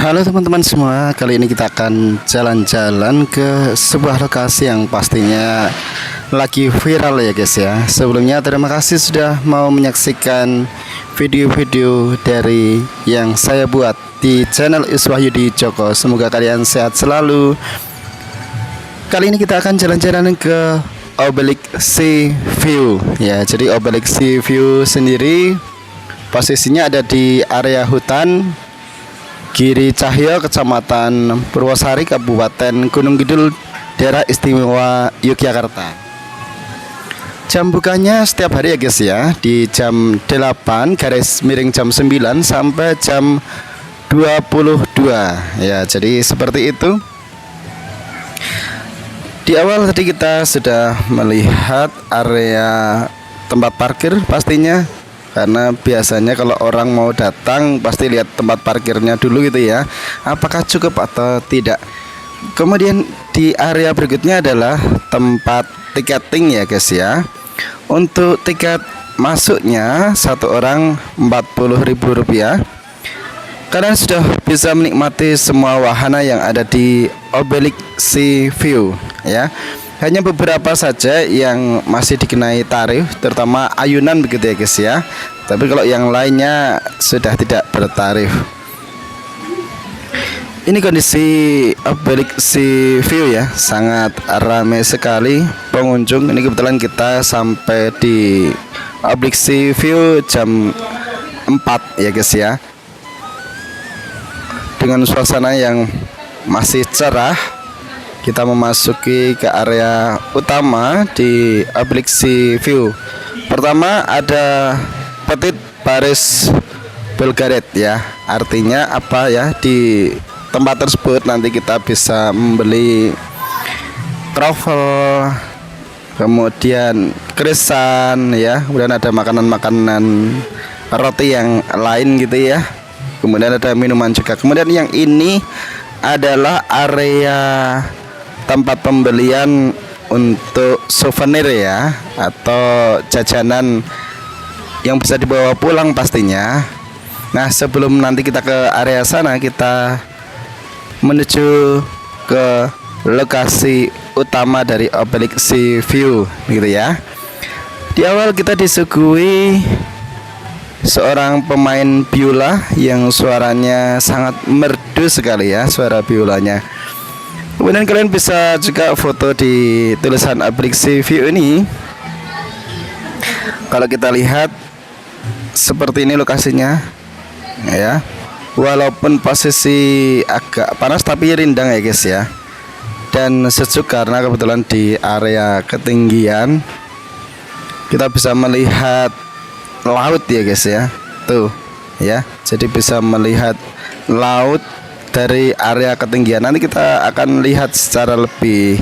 Halo teman-teman semua, kali ini kita akan jalan-jalan ke sebuah lokasi yang pastinya lagi viral ya guys ya. Sebelumnya terima kasih sudah mau menyaksikan video-video dari yang saya buat di channel Iswahyudi Joko. Semoga kalian sehat selalu. Kali ini kita akan jalan-jalan ke Obelisk Sea View ya. Jadi Obelisk Sea View sendiri posisinya ada di area hutan Giri Cahyo, Kecamatan Purwosari, Kabupaten Gunung Kidul, Daerah Istimewa Yogyakarta. Jam bukanya setiap hari ya guys ya, di jam 8 garis miring jam 9 sampai jam 22 ya. Jadi seperti itu. Di awal tadi kita sudah melihat area tempat parkir pastinya, karena biasanya kalau orang mau datang pasti lihat tempat parkirnya dulu gitu ya, apakah cukup atau tidak. Kemudian di area berikutnya adalah tempat tiketing ya guys ya. Untuk tiket masuknya satu orang Rp40.000. Kalian sudah bisa menikmati semua wahana yang ada di Obelisk Sea View ya. Hanya beberapa saja yang masih dikenai tarif, terutama ayunan begitu ya guys ya. Tapi kalau yang lainnya sudah tidak bertarif. Ini kondisi Obelisk Sea View ya, sangat ramai sekali pengunjung. Ini kebetulan kita sampai di Obelisk Sea View jam 4 ya guys ya, dengan suasana yang masih cerah. Kita memasuki ke area utama di Obelisk Sea View. Pertama ada Petit Paris Bulgaret ya. Artinya apa ya, di tempat tersebut nanti kita bisa membeli kroffel, kemudian krisan ya, kemudian ada makanan-makanan roti yang lain gitu ya. Kemudian ada minuman juga. Kemudian yang ini adalah area tempat pembelian untuk souvenir ya, atau jajanan yang bisa dibawa pulang pastinya. Nah, sebelum nanti kita ke area sana, kita menuju ke lokasi utama dari Obelisk Sea View gitu ya. Di awal kita disuguhi seorang pemain biola yang suaranya sangat merdu sekali ya, suara biolanya. Kemudian kalian bisa juga foto di tulisan Obelisk Sea View ini. Kalau kita lihat seperti ini lokasinya ya. Walaupun posisi agak panas tapi rindang ya guys ya, dan sejuk karena kebetulan di area ketinggian kita bisa melihat laut ya guys ya. Tuh ya, jadi bisa melihat laut dari area ketinggian. Nanti kita akan lihat secara lebih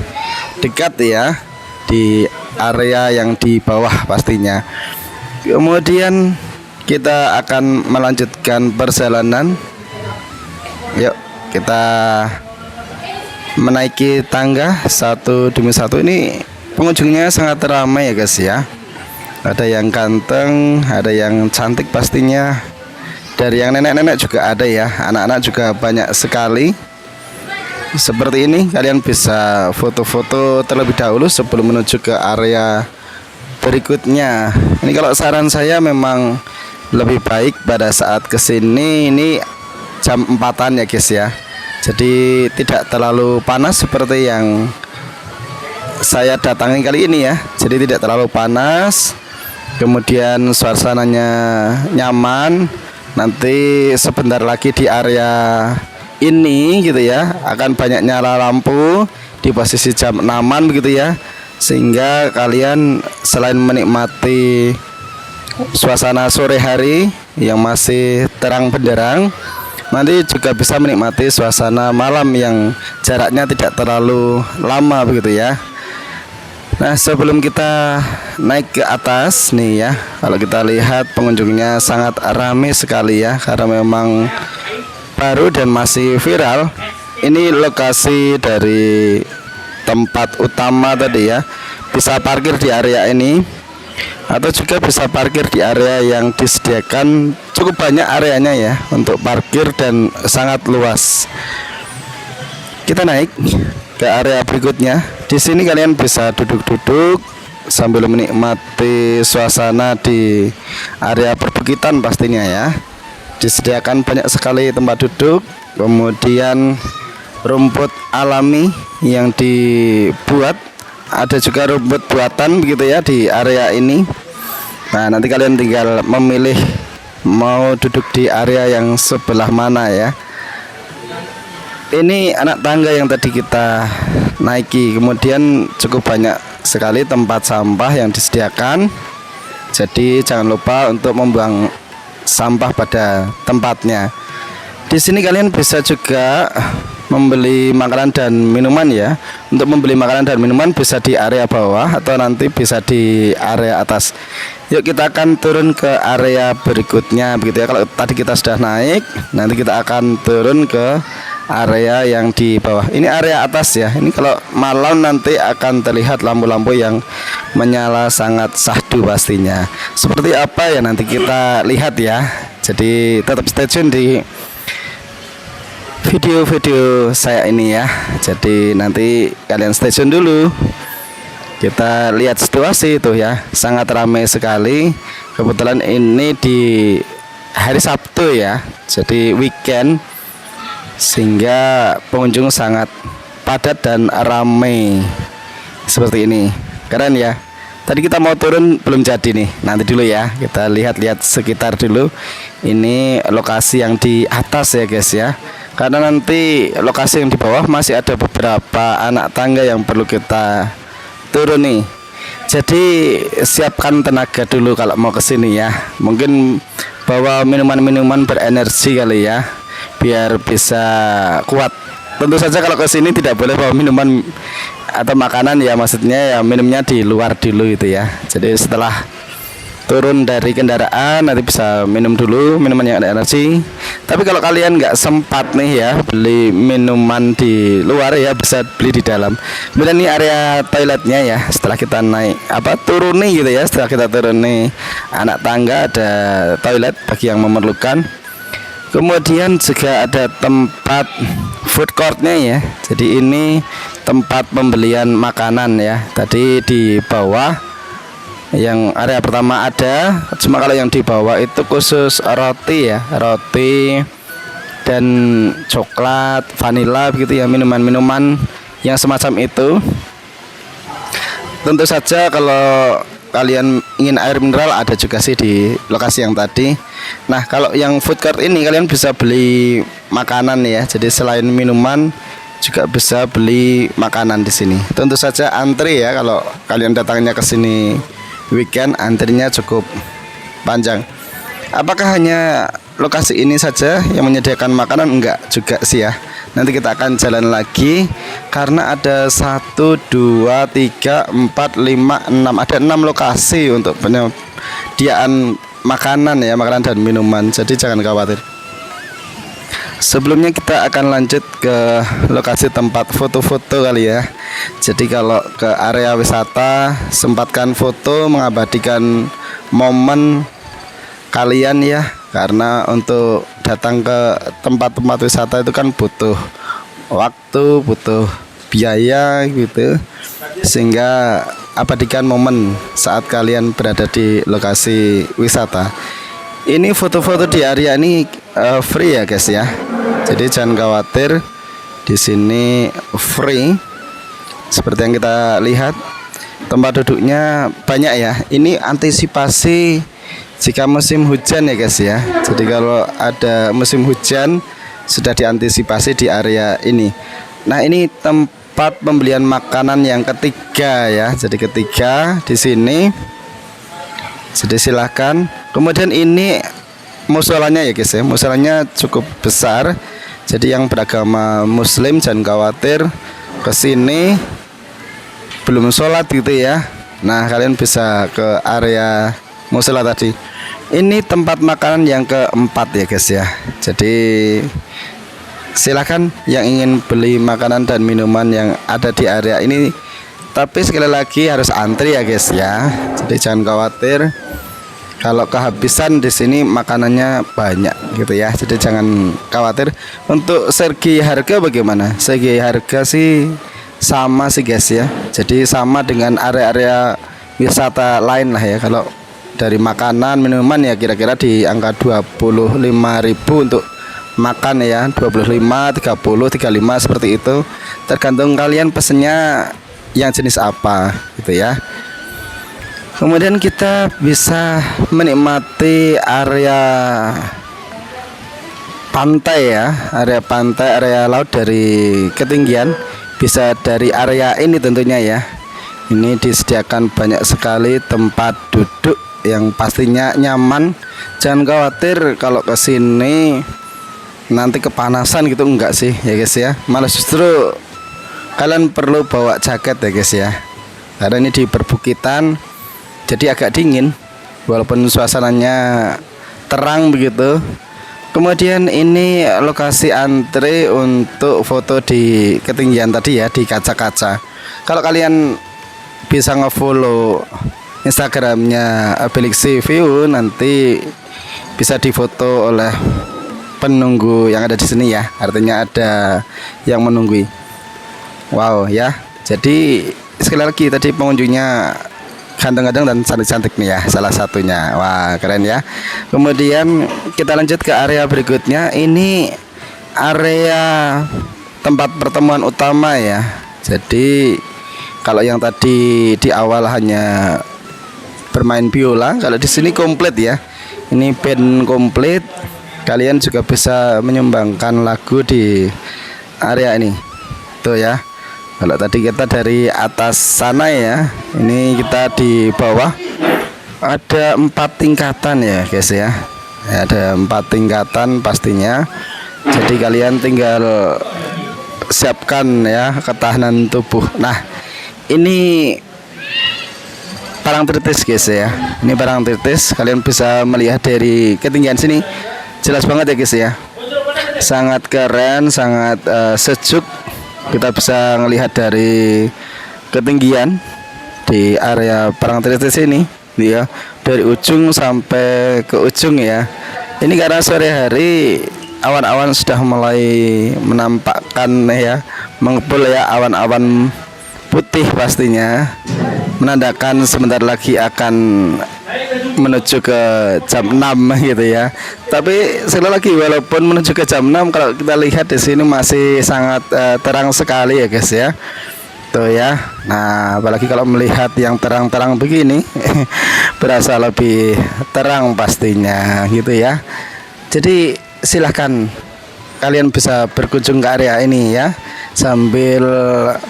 dekat ya di area yang di bawah pastinya. Kemudian kita akan melanjutkan perjalanan. Yuk kita menaiki tangga satu demi satu. Ini pengunjungnya sangat ramai ya guys ya. Ada yang ganteng, ada yang cantik pastinya. Dari yang nenek-nenek juga ada ya, anak-anak juga banyak sekali. Seperti ini, kalian bisa foto-foto terlebih dahulu sebelum menuju ke area berikutnya. Ini kalau saran saya memang lebih baik pada saat kesini ini jam 4-an ya guys ya. Jadi tidak terlalu panas seperti yang saya datangi kali ini ya. Jadi tidak terlalu panas, kemudian suasananya nyaman. Nanti sebentar lagi di area ini gitu ya, akan banyak nyala lampu di posisi jam 6-an begitu ya, sehingga kalian selain menikmati suasana sore hari yang masih terang benderang, nanti juga bisa menikmati suasana malam yang jaraknya tidak terlalu lama begitu ya. Nah, sebelum kita naik ke atas nih ya, kalau kita lihat pengunjungnya sangat ramai sekali ya, karena memang baru dan masih viral. Ini lokasi dari tempat utama tadi ya, bisa parkir di area ini. atau juga bisa parkir di area yang disediakan cukup banyak areanya ya untuk parkir dan sangat luas. Kita naik ke area berikutnya. Di sini kalian bisa duduk-duduk sambil menikmati suasana di area perbukitan pastinya ya. Disediakan banyak sekali tempat duduk, kemudian rumput alami yang dibuat, ada juga rumput buatan begitu ya di area ini. Nah, nanti kalian tinggal memilih mau duduk di area yang sebelah mana ya. Ini anak tangga yang tadi kita naiki, kemudian cukup banyak sekali tempat sampah yang disediakan. Jadi jangan lupa untuk membuang sampah pada tempatnya. Di sini kalian bisa juga membeli makanan dan minuman ya. Untuk membeli makanan dan minuman bisa di area bawah atau nanti bisa di area atas. Yuk kita akan turun ke area berikutnya begitu ya. Kalau tadi kita sudah naik, nanti kita akan turun ke area yang di bawah. Ini area atas ya. Ini kalau malam nanti akan terlihat lampu-lampu yang menyala sangat syahdu pastinya. Seperti apa ya nanti kita lihat ya. Jadi tetap stay tune di video-video saya ini ya. Jadi nanti kalian stay tune dulu. Kita lihat situasi itu ya, sangat ramai sekali. Kebetulan ini di hari Sabtu ya, jadi weekend, sehingga pengunjung sangat padat dan ramai seperti ini. Keren ya. Tadi kita mau turun belum jadi nih. Nanti dulu ya, kita lihat-lihat sekitar dulu. Ini lokasi yang di atas ya guys ya. Karena nanti lokasi yang di bawah masih ada beberapa anak tangga yang perlu kita turun nih. Jadi siapkan tenaga dulu kalau mau ke sini ya. Mungkin bawa minuman-minuman berenergi kali ya, biar bisa kuat. Tentu saja kalau ke sini tidak boleh bawa minuman atau makanan ya, maksudnya ya minumnya di luar dulu gitu ya. Jadi setelah turun dari kendaraan nanti bisa minum dulu minuman yang ada energi. Tapi kalau kalian nggak sempat nih ya beli minuman di luar ya, bisa beli di dalam. Kemudian ini area toiletnya ya, setelah kita naik turun nih gitu ya. Setelah kita turun nih anak tangga, ada toilet bagi yang memerlukan. Kemudian juga ada tempat food courtnya ya. Jadi ini tempat pembelian makanan ya. Tadi di bawah yang area pertama ada, cuma kalau yang di bawah itu khusus roti ya, roti dan coklat, vanila begitu ya, minuman-minuman yang semacam itu. Tentu saja kalau kalian ingin air mineral ada juga sih di lokasi yang tadi. Nah, kalau yang food court ini kalian bisa beli makanan ya. Jadi selain minuman juga bisa beli makanan di sini. Tentu saja antri ya, kalau kalian datangnya ke sini weekend, antrinya cukup panjang. Apakah hanya lokasi ini saja yang menyediakan makanan? Enggak juga sih ya. Nanti kita akan jalan lagi karena ada 1, 2, 3, 4, 5, 6. Ada 6 lokasi untuk penyediaan makanan ya, makanan dan minuman. Jadi jangan khawatir. Sebelumnya kita akan lanjut ke lokasi tempat foto-foto kali ya. Jadi kalau ke area wisata, sempatkan foto, mengabadikan momen kalian ya. Karena untuk datang ke tempat-tempat wisata itu kan butuh waktu, butuh biaya gitu. Sehingga abadikan momen saat kalian berada di lokasi wisata. Ini foto-foto di area ini free ya guys ya. Jadi jangan khawatir, di sini free. Seperti yang kita lihat, tempat duduknya banyak ya. Ini antisipasi jika musim hujan ya guys ya. Jadi kalau ada musim hujan sudah diantisipasi di area ini. Nah, ini tempat pembelian makanan yang ketiga ya. Jadi ketiga di sini. Jadi silahkan. Kemudian ini musolanya ya guys ya. Musolanya cukup besar. Jadi yang beragama Muslim jangan khawatir, ke sini belum sholat gitu ya. Nah, kalian bisa ke area musola tadi. Ini tempat makanan yang keempat ya guys ya. Jadi silakan yang ingin beli makanan dan minuman yang ada di area ini Tapi sekali lagi harus antri ya guys ya. Jadi jangan khawatir kalau kehabisan, di sini makanannya banyak gitu ya. Jadi jangan khawatir. Untuk segi harga bagaimana? Segi harga sih sama sih guys ya. Jadi sama dengan area-area wisata lain lah ya. Kalau dari makanan minuman ya kira-kira di angka 25.000 untuk makan ya, 25, 30, 35 seperti itu. Tergantung kalian pesennya yang jenis apa gitu ya. Kemudian kita bisa menikmati area pantai ya, area laut dari ketinggian. Bisa dari area ini tentunya ya. Ini disediakan banyak sekali tempat duduk yang pastinya nyaman. Jangan khawatir kalau ke sini nanti kepanasan gitu, enggak sih ya guys ya. Malah justru kalian perlu bawa jaket ya guys ya. Karena ini di perbukitan, jadi agak dingin walaupun suasananya terang begitu. Kemudian ini lokasi antre untuk foto di ketinggian tadi ya, di kaca-kaca. Kalau kalian bisa ngefollow Instagramnya Abilixi View, nanti bisa difoto oleh penunggu yang ada di sini ya. Artinya ada yang menunggui. Wow ya. Jadi sekali lagi tadi pengunjungnya ganteng-ganteng dan cantik-cantik nih ya, salah satunya. Wah keren ya. Kemudian kita lanjut ke area berikutnya. Ini area tempat pertemuan utama ya. Jadi kalau yang tadi di awal hanya bermain biola, kalau di sini komplit ya. Ini band komplit. Kalian juga bisa menyumbangkan lagu di area ini. Tuh ya. Kalau tadi kita dari atas sana ya, ini kita di bawah. Ada 4 tingkatan ya guys ya. Ada 4 tingkatan pastinya. Jadi kalian tinggal siapkan ya ketahanan tubuh. Nah, ini parang tritis guys ya. Ini parang tritis. Kalian bisa melihat dari ketinggian sini. Jelas banget ya guys ya. Sangat keren, sangat sejuk. Kita bisa melihat dari ketinggian di area Parangtritis ini ya, dari ujung sampai ke ujung ya. Ini karena sore hari awan-awan sudah mulai menampakkan ya, mengepul ya, awan-awan putih pastinya menandakan sebentar lagi akan menuju ke jam 6 gitu ya. Tapi sekali lagi walaupun menuju ke jam 6, kalau kita lihat di sini masih sangat terang sekali ya guys ya. Tuh ya. Nah, apalagi kalau melihat yang terang-terang begini berasa lebih terang pastinya gitu ya. Jadi silahkan kalian bisa berkunjung ke area ini ya, sambil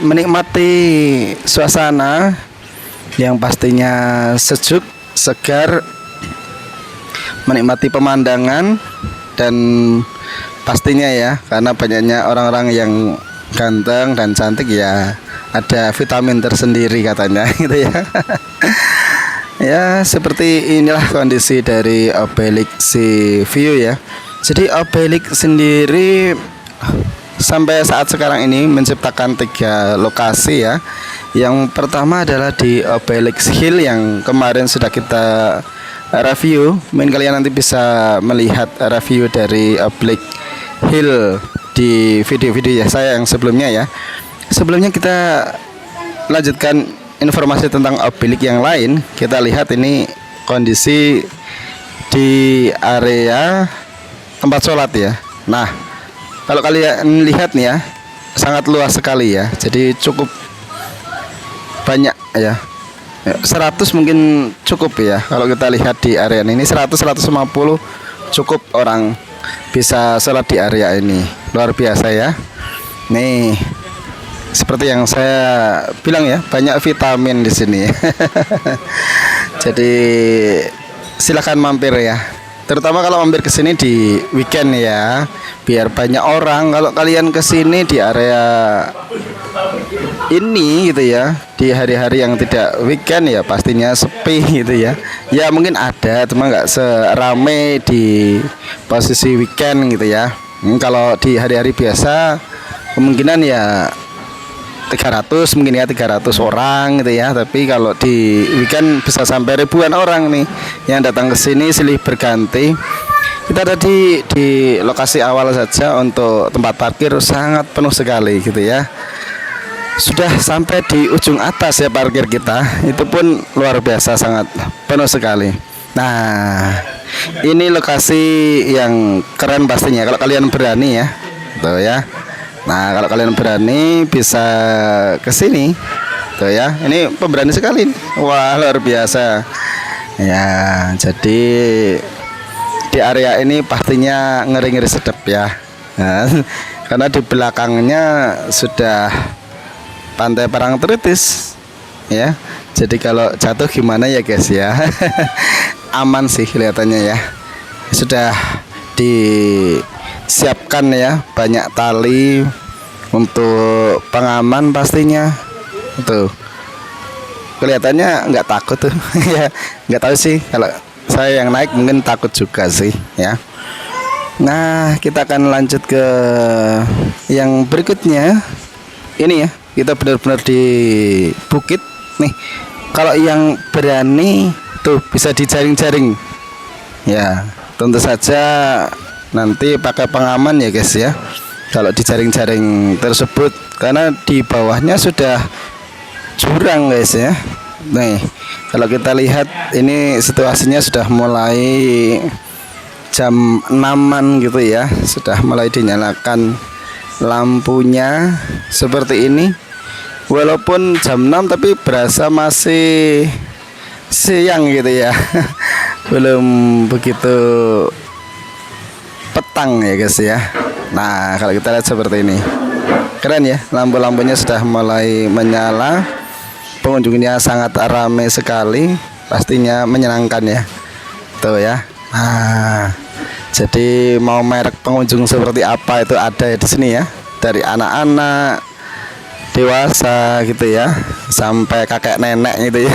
menikmati suasana yang pastinya sejuk, segar, menikmati pemandangan, dan pastinya ya, karena banyaknya orang-orang yang ganteng dan cantik ya, ada vitamin tersendiri katanya gitu ya. Ya seperti inilah kondisi dari Abilixi View ya. Jadi Obelix sendiri sampai saat sekarang ini menciptakan 3 lokasi ya. Yang pertama adalah di Obelix Hill yang kemarin sudah kita review. Mungkin kalian nanti bisa melihat review dari Obelix Hill di video-video ya saya yang sebelumnya ya. Sebelumnya kita lanjutkan informasi tentang Obelix yang lain. Kita lihat ini kondisi di area tempat sholat ya. Nah, kalau kalian lihat nih ya, sangat luas sekali ya. Jadi cukup banyak ya. 100 mungkin cukup ya. Kalau kita lihat di area ini 100-150 cukup orang bisa sholat di area ini. Luar biasa ya. Nih, seperti yang saya bilang ya, banyak vitamin di sini. Jadi silakan mampir ya. Terutama kalau mampir ke sini di weekend ya, biar banyak orang. Kalau kalian ke sini di area ini gitu ya, di hari-hari yang tidak weekend ya pastinya sepi gitu ya. Ya mungkin ada, cuma nggak serame di posisi weekend gitu ya. Kalau di hari-hari biasa kemungkinan ya 300 mungkin ya, 300 orang gitu ya. Tapi kalau di weekend bisa sampai ribuan orang nih yang datang ke sini silih berganti. Kita ada di lokasi awal saja, untuk tempat parkir sangat penuh sekali gitu ya. Sudah sampai di ujung atas ya parkir kita, itu pun luar biasa sangat penuh sekali. Nah, ini lokasi yang keren pastinya kalau kalian berani ya, tuh ya. Nah, kalau kalian berani bisa ke sini, tuh ya. Ini pemberani sekali, wah luar biasa. Ya, jadi di area ini pastinya ngeri-ngeri sedap ya. Nah, karena di belakangnya sudah Pantai Parangtritis ya. Jadi kalau jatuh gimana ya guys ya. Aman sih kelihatannya ya. Sudah disiapkan ya banyak tali untuk pengaman pastinya. Tuh. Kelihatannya nggak takut tuh. Ya, nggak tahu sih, kalau saya yang naik mungkin takut juga sih ya. Nah, kita akan lanjut ke yang berikutnya. Ini ya, kita benar-benar di bukit nih. Kalau yang berani tuh bisa dijaring-jaring ya, tentu saja nanti pakai pengaman ya guys ya, kalau dijaring-jaring tersebut, karena di bawahnya sudah jurang guys ya. Nih, kalau kita lihat ini situasinya sudah mulai jam 6-an gitu ya, sudah mulai dinyalakan lampunya seperti ini. Walaupun jam 6 tapi berasa masih siang gitu ya. Belum begitu petang ya guys ya. Nah, kalau kita lihat seperti ini, keren ya, lampu-lampunya sudah mulai menyala. Pengunjungnya sangat ramai sekali, pastinya menyenangkan ya. Tuh ya. Nah, jadi mau merek pengunjung seperti apa itu ada di sini ya. Dari anak-anak, dewasa gitu ya, sampai kakek nenek gitu ya.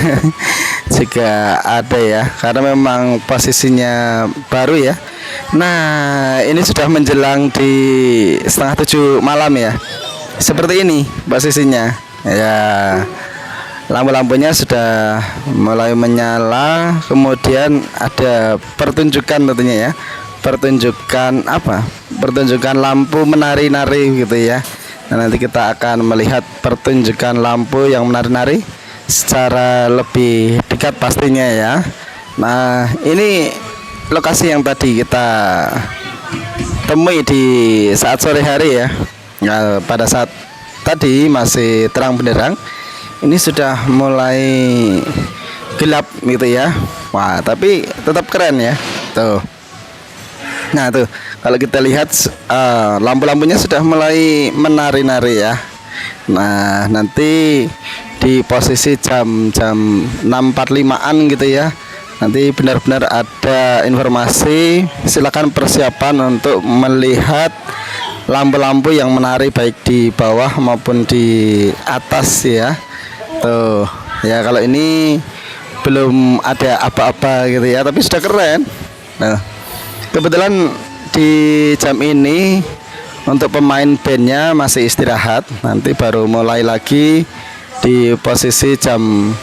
Juga ada ya, karena memang posisinya baru ya. Nah, ini sudah menjelang di 6:30 malam ya. Seperti ini posisinya ya. Lampu-lampunya sudah mulai menyala. Kemudian ada pertunjukan tentunya ya. Pertunjukan apa? Pertunjukan lampu menari-nari gitu ya. Nah, nanti kita akan melihat pertunjukan lampu yang menari-nari secara lebih dekat pastinya ya. Nah, ini lokasi yang tadi kita temui di saat sore hari ya. Nah, pada saat tadi masih terang benderang, ini sudah mulai gelap gitu ya. Wah, tapi tetap keren ya. Tuh. Nah, tuh kalau kita lihat lampu-lampunya sudah mulai menari-nari ya. Nah, nanti di posisi jam 6.45-an gitu ya, nanti benar-benar ada informasi. Silakan persiapan untuk melihat lampu-lampu yang menari baik di bawah maupun di atas ya. Tuh ya, kalau ini belum ada apa-apa gitu ya, tapi sudah keren. Nah, kebetulan di jam ini untuk pemain bandnya masih istirahat, nanti baru mulai lagi di posisi jam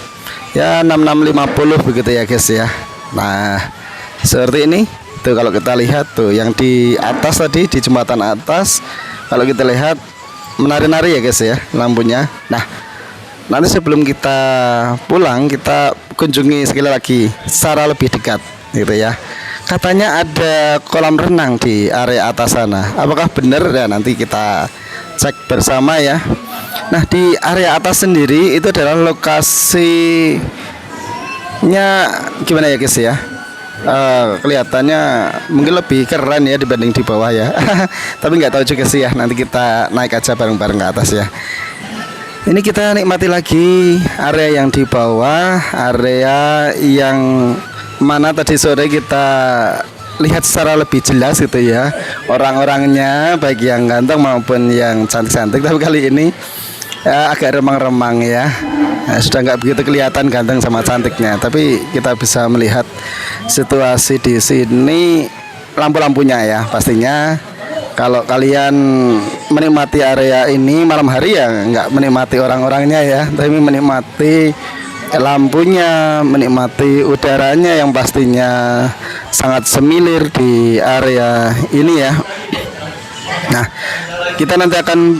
ya 6.50 begitu ya guys ya. Nah, seperti ini tuh, kalau kita lihat tuh yang di atas tadi, di jembatan atas, kalau kita lihat menari-nari ya guys ya lampunya. Nah, nanti sebelum kita pulang, kita kunjungi sekali lagi secara lebih dekat gitu ya. Katanya ada kolam renang di area atas sana. Apakah benar ya? Nanti kita cek bersama ya. Nah, di area atas sendiri itu adalah lokasinya gimana ya guys ya? Kelihatannya mungkin lebih keren ya dibanding di bawah ya. Tapi nggak tahu juga sih ya. Nanti kita naik aja bareng-bareng ke atas ya. Ini kita nikmati lagi area yang di bawah, area yang mana tadi sore kita lihat secara lebih jelas gitu ya, orang-orangnya baik yang ganteng maupun yang cantik-cantik. Tapi kali ini ya, agak remang-remang ya. Nah, sudah nggak begitu kelihatan ganteng sama cantiknya, tapi kita bisa melihat situasi di sini, lampu-lampunya ya pastinya Kalau kalian menikmati area ini malam hari ya nggak menikmati orang-orangnya ya, tapi menikmati lampunya, menikmati udaranya yang pastinya sangat semilir di area ini ya. Nah, kita nanti akan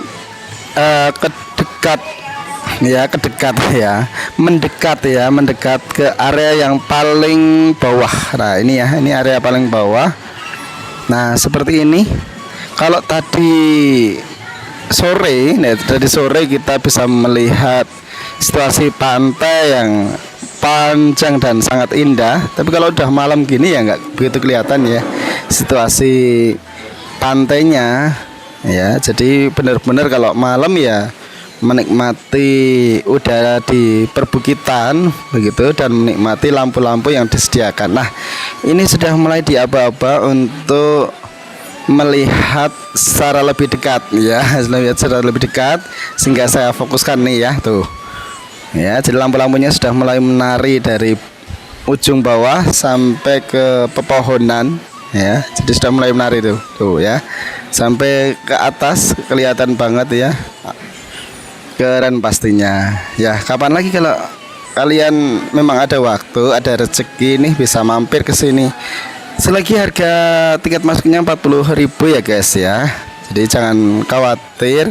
mendekat ke area yang paling bawah. Nah, ini ya, ini area paling bawah. Nah, seperti ini. Kalau tadi sore kita bisa melihat situasi pantai yang panjang dan sangat indah. Tapi kalau udah malam gini ya nggak begitu kelihatan ya situasi pantainya ya. Jadi benar-benar kalau malam ya menikmati udara di perbukitan begitu dan menikmati lampu-lampu yang disediakan. Nah, ini sudah mulai diaba-aba untuk melihat secara lebih dekat ya, sehingga saya fokuskan nih ya tuh ya. Jadi lampu-lampunya sudah mulai menari dari ujung bawah sampai ke pepohonan ya. Jadi sudah mulai menari tuh ya, sampai ke atas kelihatan banget ya, keren pastinya ya. Kapan lagi kalau kalian memang ada waktu, ada rezeki nih, bisa mampir ke sini. Selagi harga tiket masuknya 40.000 ya guys ya. Jadi jangan khawatir,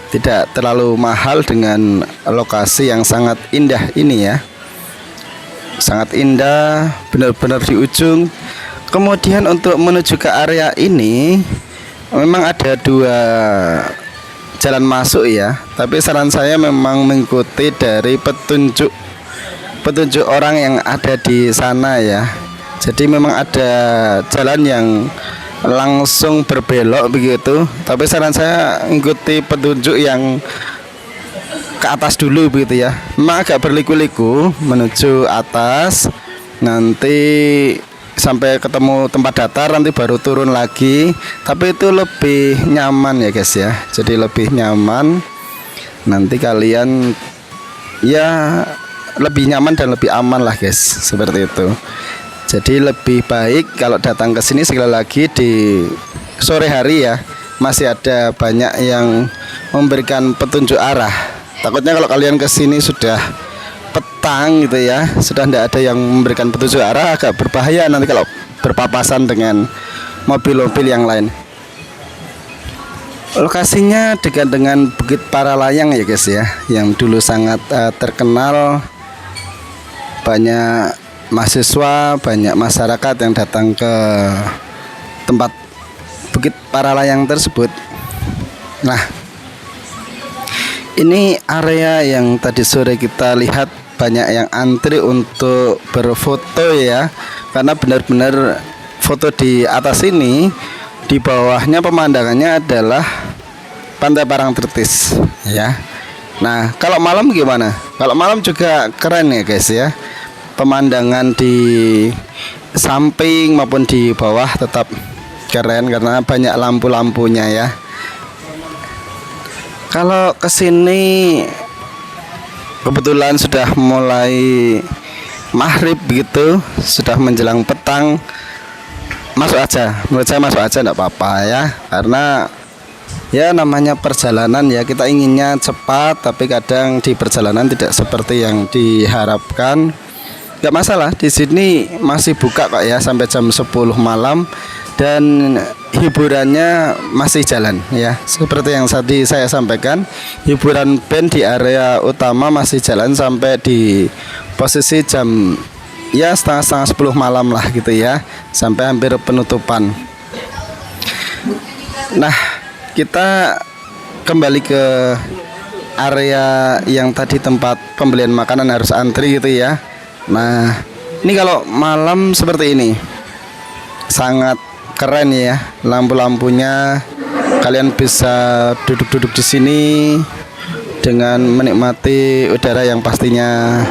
tidak terlalu mahal dengan lokasi yang sangat indah ini ya. Sangat indah, benar-benar di ujung. Kemudian untuk menuju ke area ini memang ada 2 jalan masuk ya. Tapi saran saya memang mengikuti dari petunjuk orang yang ada di sana ya. Jadi memang ada jalan yang langsung berbelok begitu, tapi saran saya mengikuti petunjuk yang ke atas dulu begitu ya. Memang agak berliku-liku menuju atas, nanti sampai ketemu tempat datar, nanti baru turun lagi. Tapi itu lebih nyaman ya guys ya. Jadi lebih nyaman. Nanti kalian ya lebih nyaman dan lebih aman lah guys, seperti itu. Jadi lebih baik kalau datang ke sini sekali lagi di sore hari ya. Masih ada banyak yang memberikan petunjuk arah. Takutnya kalau kalian ke sini sudah petang gitu ya, sudah tidak ada yang memberikan petunjuk arah, agak berbahaya nanti kalau berpapasan dengan mobil-mobil yang lain. Lokasinya dekat dengan Bukit Paralayang ya guys ya, yang dulu sangat terkenal. Banyak mahasiswa, banyak masyarakat yang datang ke tempat Bukit Paralayang tersebut. Nah, ini area yang tadi sore kita lihat banyak yang antri untuk berfoto ya, karena benar-benar foto di atas ini, di bawahnya pemandangannya adalah Pantai Parangtritis ya. Nah, kalau malam gimana? Kalau malam juga keren ya guys ya. Pemandangan di samping maupun di bawah tetap keren karena banyak lampu-lampunya ya. Kalau kesini kebetulan sudah mulai maghrib begitu, sudah menjelang petang, masuk aja. Menurut saya masuk aja, enggak apa-apa ya, karena ya namanya perjalanan ya, kita inginnya cepat tapi kadang di perjalanan tidak seperti yang diharapkan. Nggak masalah, di sini masih buka kok ya sampai jam 10 malam dan hiburannya masih jalan ya. Seperti yang tadi saya sampaikan, hiburan band di area utama masih jalan sampai di posisi jam ya setengah 10 malam lah gitu ya, sampai hampir penutupan. Nah, kita kembali ke area yang tadi tempat pembelian makanan harus antri gitu ya. Nah, ini kalau malam seperti ini sangat keren ya, lampu-lampunya. Kalian bisa duduk-duduk di sini dengan menikmati udara yang pastinya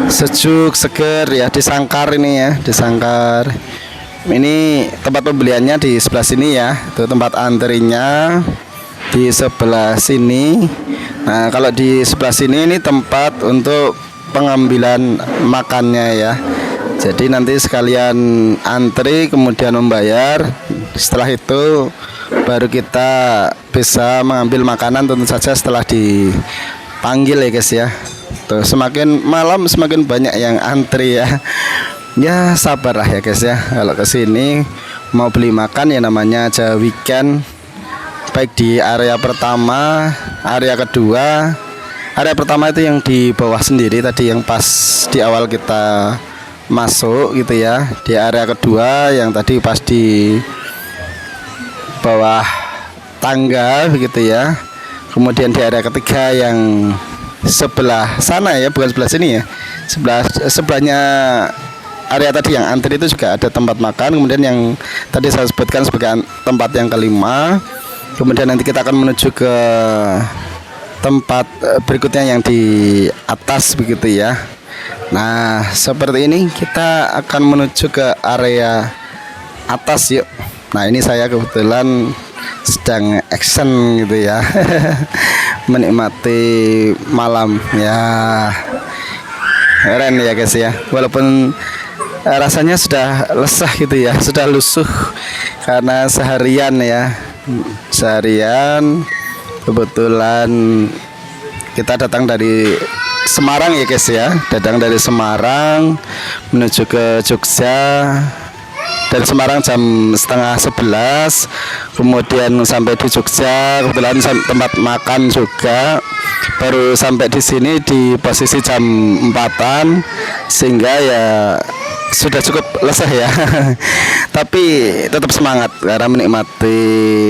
sejuk, seger ya, di Sangkar ini ya, di Sangkar. Ini tempat pembeliannya di sebelah sini ya, itu tempat antrinya di sebelah sini. Nah, kalau di sebelah sini ini tempat untuk pengambilan makannya ya. Jadi nanti sekalian antri kemudian membayar. Setelah itu baru kita bisa mengambil makanan tentu saja setelah dipanggil ya guys ya. Tuh, semakin malam semakin banyak yang antri ya. Ya sabar lah ya guys ya, kalau kesini mau beli makan ya namanya aja weekend. Baik di area pertama, area kedua. Area pertama itu yang di bawah sendiri tadi, yang pas di awal kita masuk gitu ya. Di area kedua yang tadi pas di bawah tangga begitu ya. Kemudian di area ketiga yang sebelah sana ya, bukan sebelah sini ya, sebelahnya area tadi yang antri itu juga ada tempat makan. Kemudian yang tadi saya sebutkan sebagai tempat yang kelima. Kemudian nanti kita akan menuju ke tempat berikutnya yang di atas begitu ya. Nah seperti ini kita akan menuju ke area atas yuk. Nah ini saya kebetulan sedang action gitu ya. Menikmati malam ya, keren ya guys ya. Walaupun rasanya sudah lesah gitu ya, sudah lusuh karena seharian ya, seharian. Kebetulan kita datang dari Semarang ya guys ya, datang dari Semarang menuju ke Jogja. Dari Semarang jam setengah 11, kemudian sampai di Jogja, kebetulan tempat makan juga. Baru sampai di sini di posisi jam 4-an, sehingga ya sudah cukup lesah ya. Tapi tetap semangat karena menikmati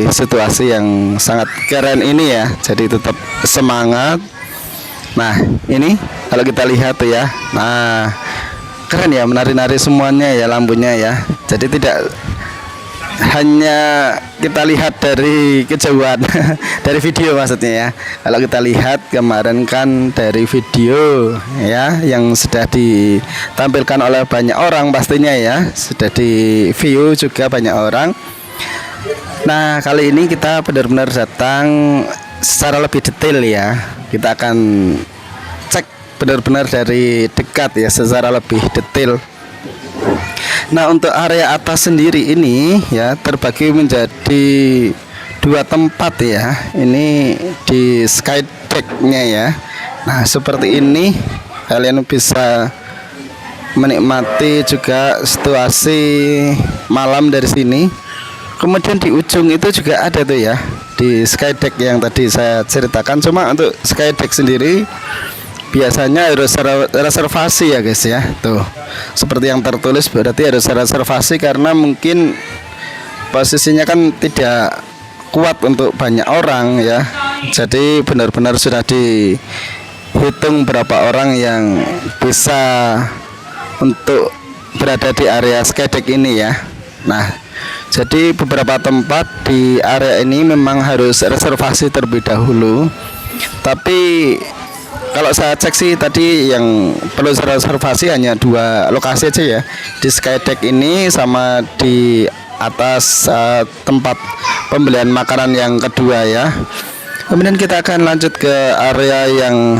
situasi yang sangat keren ini ya. Jadi tetap semangat. Nah ini kalau kita lihat tuh ya, nah keren ya, menari-nari semuanya ya lampunya ya. Jadi tidak hanya kita lihat dari kejauhan dari video maksudnya ya. Kalau kita lihat kemarin kan dari video ya yang sudah ditampilkan oleh banyak orang pastinya ya, sudah di view juga banyak orang. Nah kali ini kita benar-benar datang secara lebih detail ya. Kita akan cek benar-benar dari dekat ya, secara lebih detail. Nah untuk area atas sendiri ini ya terbagi menjadi dua tempat ya. Ini di skydeck-nya ya. Nah seperti ini kalian bisa menikmati juga situasi malam dari sini. Kemudian di ujung itu juga ada tuh ya, di skydeck yang tadi saya ceritakan. Cuma untuk skydeck sendiri biasanya harus reservasi ya guys ya. Tuh seperti yang tertulis berarti harus reservasi karena mungkin posisinya kan tidak kuat untuk banyak orang ya. Jadi benar-benar sudah dihitung berapa orang yang bisa untuk berada di area skydeck ini ya. Nah jadi beberapa tempat di area ini memang harus reservasi terlebih dahulu. Tapi kalau saya cek sih tadi yang perlu reservasi hanya dua lokasi aja ya, di skydeck ini sama di atas tempat pembelian makanan yang kedua ya. Kemudian kita akan lanjut ke area yang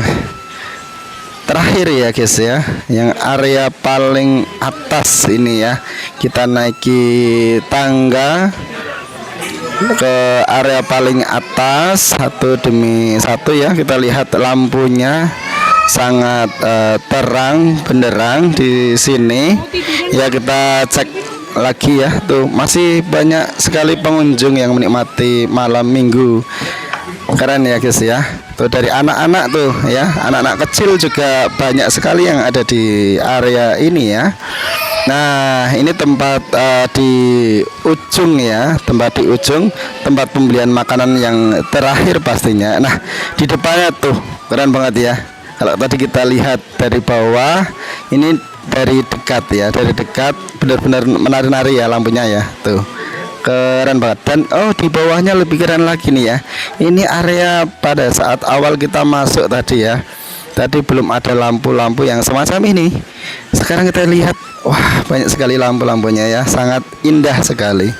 terakhir ya guys ya, yang area paling atas ini ya. Kita naiki tangga ke area paling atas satu demi satu ya. Kita lihat lampunya sangat terang benderang di sini ya. Kita cek lagi ya, tuh masih banyak sekali pengunjung yang menikmati malam minggu. Keren ya guys ya. Tuh dari anak-anak tuh ya, anak-anak kecil juga banyak sekali yang ada di area ini ya. Nah ini tempat di ujung ya, tempat di ujung, tempat pembelian makanan yang terakhir pastinya. Nah di depannya tuh keren banget ya. Kalau tadi kita lihat dari bawah, ini dari dekat ya, dari dekat benar-benar menari-nari ya lampunya ya. Tuh keren banget. Dan oh di bawahnya lebih keren lagi nih ya. Ini area pada saat awal kita masuk tadi ya. Tadi belum ada lampu-lampu yang semacam ini. Sekarang kita lihat, wah banyak sekali lampu-lampunya ya, sangat indah sekali.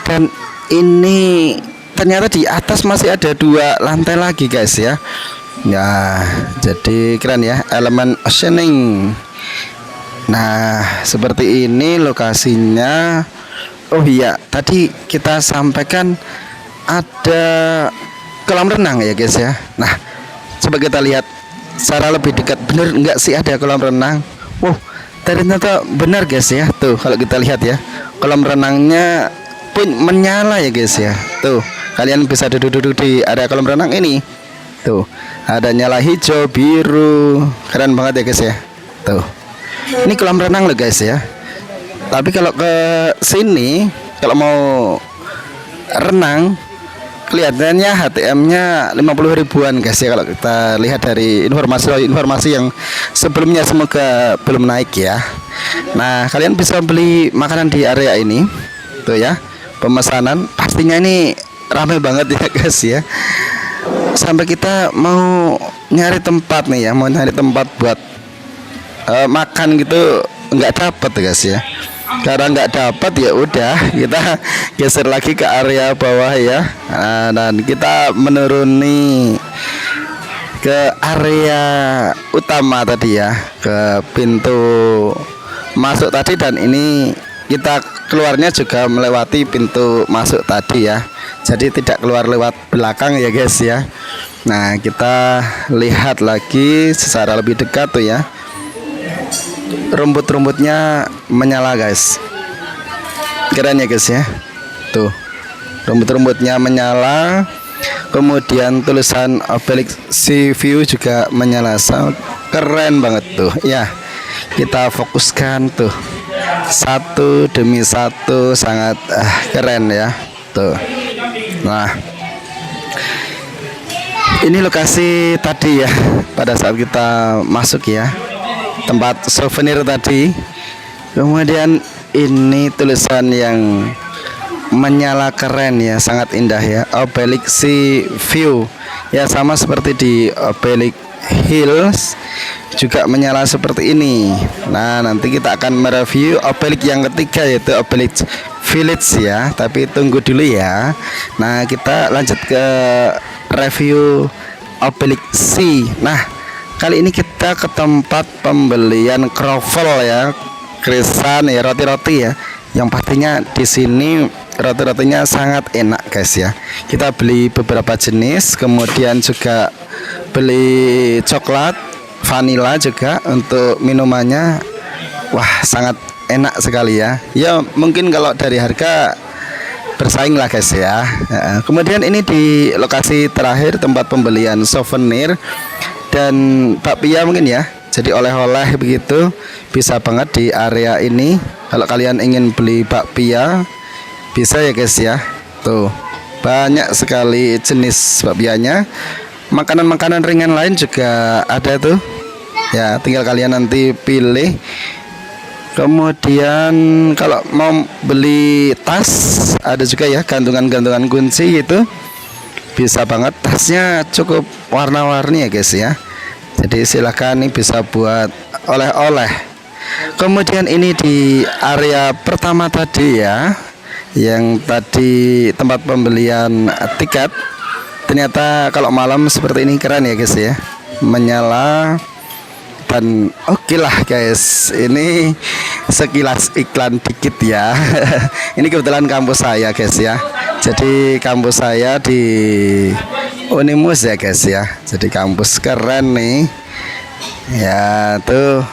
Dan ini ternyata di atas masih ada dua lantai lagi guys ya. Ya jadi keren ya, elemen oceaning. Nah seperti ini lokasinya. Oh iya tadi kita sampaikan ada kolam renang ya guys ya. Nah, coba kita lihat secara lebih dekat, bener nggak sih ada kolam renang? Wow, ternyata benar guys ya. Tuh kalau kita lihat ya, kolam renangnya pun menyala ya guys ya. Tuh kalian bisa duduk-duduk di area kolam renang ini. Tuh ada nyala hijau, biru, keren banget ya guys ya. Tuh ini kolam renang loh guys ya. Tapi kalau ke sini, kalau mau renang, kelihatannya HTM-nya 50 ribuan guys ya, kalau kita lihat dari informasi yang sebelumnya, semoga belum naik ya. Nah, kalian bisa beli makanan di area ini. Tuh ya, pemesanan pastinya ini ramai banget ya guys ya. Sampai kita mau nyari tempat nih ya, mau nyari tempat buat makan gitu nggak dapat guys ya. Karena nggak dapat ya udah kita geser lagi ke area bawah ya. Nah, dan kita menuruni ke area utama tadi ya, ke pintu masuk tadi, dan ini kita keluarnya juga melewati pintu masuk tadi ya. Jadi tidak keluar lewat belakang ya guys ya. Nah, kita lihat lagi secara lebih dekat tuh ya. Rumput-rumputnya menyala guys, keren ya guys ya. Tuh rumput-rumputnya menyala, kemudian tulisan Obelix Sea View juga menyala, keren banget tuh ya. Kita fokuskan tuh satu demi satu, sangat keren ya tuh. Nah, ini lokasi tadi ya, pada saat kita masuk ya, tempat souvenir tadi. Kemudian ini tulisan yang menyala, keren ya, sangat indah ya, Obelix Sea View ya, sama seperti di Obelix Hills juga menyala seperti ini. Nah, nanti kita akan mereview Obelix yang ketiga, yaitu Obelix Village ya, tapi tunggu dulu ya. Nah, kita lanjut ke review Obelix Sea. Nah, kali ini kita ke tempat pembelian kroffel ya, krisan ya, roti-roti ya. Yang pastinya di sini roti-rotinya sangat enak guys ya. Kita beli beberapa jenis, kemudian juga beli coklat, vanilla juga untuk minumannya. Wah, sangat enak sekali ya. Ya mungkin kalau dari harga bersaing lah guys ya. Kemudian ini di lokasi terakhir tempat pembelian souvenir dan bakpia mungkin ya. Jadi oleh-oleh begitu bisa banget di area ini. Kalau kalian ingin beli bakpia bisa ya guys ya. Tuh banyak sekali jenis bakpianya. Makanan-makanan ringan lain juga ada tuh ya, tinggal kalian nanti pilih. Kemudian kalau mau beli tas, ada juga ya gantungan-gantungan kunci gitu. Bisa banget, tasnya cukup warna-warni ya guys ya. Jadi silahkan, nih bisa buat oleh-oleh. Kemudian ini di area pertama tadi ya, yang tadi tempat pembelian tiket. Ternyata kalau malam seperti ini keren ya guys ya, menyala. Dan oke lah guys, ini sekilas iklan dikit ya. Ini kebetulan kampus saya guys ya. Jadi kampus saya di Unimus ya guys ya. Jadi kampus keren nih. Ya tuh